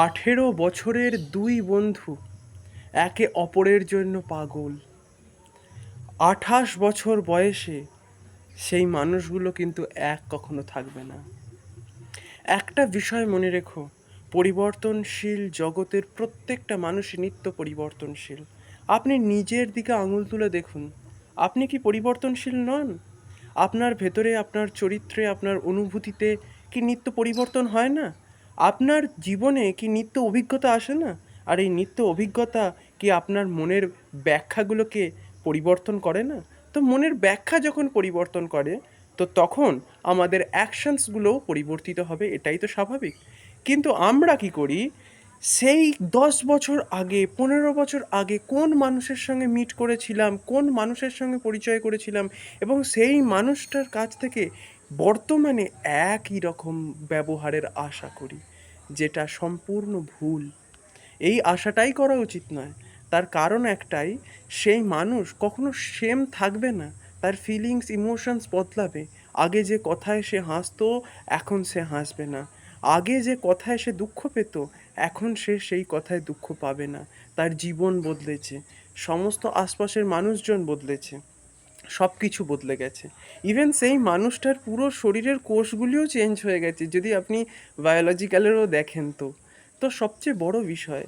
18 বছরের দুই বন্ধু একে অপরের জন্য পাগল। 28 বছর বয়সে সেই মানুষগুলো কিন্তু এক কখনো থাকবে না। একটা বিষয় মনে রেখো, পরিবর্তনশীল জগতের প্রত্যেকটা মানুষই নিত্য পরিবর্তনশীল। আপনি নিজের দিকে আঙুল তুলে দেখুন, আপনি কি পরিবর্তনশীল নন? আপনার ভেতরে, আপনার চরিত্রে, আপনার অনুভূতিতে কি নিত্য পরিবর্তন হয় না? আপনার জীবনে কি নিত্য অভিজ্ঞতা আসে না? আর এই নিত্য অভিজ্ঞতা কি আপনার মনের ব্যাখ্যাগুলোকে পরিবর্তন করে না? তো মনের ব্যাখ্যা যখন পরিবর্তন করে, তো তখন আমাদের অ্যাকশনসগুলোও পরিবর্তিত হবে, এটাই তো স্বাভাবিক। কিন্তু আমরা কি করি, সেই 10 বছর আগে, 15 বছর আগে কোন মানুষের সঙ্গে মিট করেছিলাম, কোন মানুষের সঙ্গে পরিচয় করেছিলাম, এবং সেই মানুষটার কাছ থেকে বর্তমানে একই রকম ব্যবহারের আশা করি, যেটা সম্পূর্ণ ভুল। এই আশাটাই করা উচিত নয়। তার কারণ একটাই, সেই মানুষ কখনো সেম থাকবে না। তার ফিলিংস, ইমোশনস বদলাবে। আগে যে কথায় সে হাসতো, এখন সে হাসবে না। আগে যে কথায় সে দুঃখ পেত, এখন সে সেই কথায় দুঃখ পাবে না। তার জীবন বদলেছে, সমস্ত আশপাশের মানুষজন বদলেছে, সব কিছু বদলে গেছে। ইভেন সেই মানুষটার পুরো শরীরের কোষগুলিও চেঞ্জ হয়ে গেছে, যদি আপনি বায়োলজিক্যালেরও দেখেন। তো তো সবচেয়ে বড় বিষয়,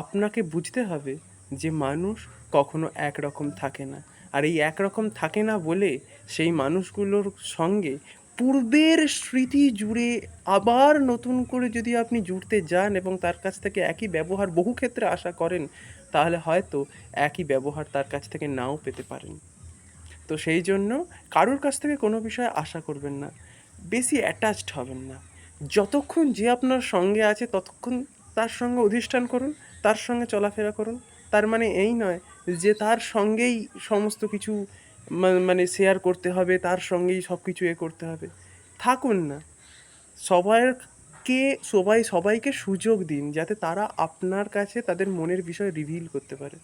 আপনাকে বুঝতে হবে যে মানুষ কখনো একরকম থাকে না। আর এই একরকম থাকে না বলে সেই মানুষগুলোর সঙ্গে পূর্বের স্মৃতি জুড়ে আবার নতুন করে যদি আপনি জুড়তে যান এবং তার কাছ থেকে একই ব্যবহার বহু ক্ষেত্রে আশা করেন, তাহলে হয়তো একই ব্যবহার তার কাছ থেকে নাও পেতে পারেন। তো সেই জন্য কারোর কাছ থেকে কোনো বিষয়ে আশা করবেন না, বেশি অ্যাটাচড হবেন না। যতক্ষণ যে আপনার সঙ্গে আছে ততক্ষণ তার সঙ্গে অধিষ্ঠান করুন, তার সঙ্গে চলাফেরা করুন। তার মানে এই নয় যে তার সঙ্গেই সমস্ত কিছু মানে শেয়ার করতে হবে, তার সঙ্গেই সব কিছু করতে হবে। থাকুন না। সবাইকে সবাইকে সুযোগ দিন যাতে তারা আপনার কাছে তাদের মনের বিষয় রিভিল করতে পারে।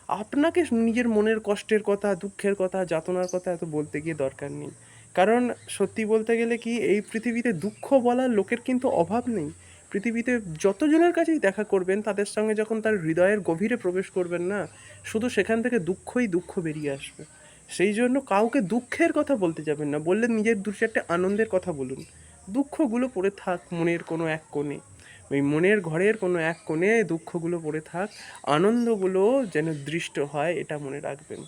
আপনাকে নিজের মনের কষ্টের কথা, দুঃখের কথা, যাতনার কথা এত বলতে গিয়ে দরকার নেই। কারণ সত্যি বলতে গেলে কি, এই পৃথিবীতে দুঃখ বলার লোকের কিন্তু অভাব নেই। পৃথিবীতে যতজনের কাছেই দেখা করবেন, তাদের সঙ্গে যখন তার হৃদয়ের গভীরে প্রবেশ করবেন না, শুধু সেখান থেকে দুঃখই দুঃখ বেরিয়ে আসবে। সেই জন্য কাউকে দুঃখের কথা বলতে যাবেন না, বললে নিজের দু চারটে আনন্দের কথা বলুন। দুঃখগুলো পড়ে থাক মনের কোনো এক কোণে, ওই মনের ঘরের কোনো এক কোণে দুঃখগুলো পড়ে থাক, আনন্দগুলো যেন দৃষ্ট হয়, এটা মনে রাখবেন।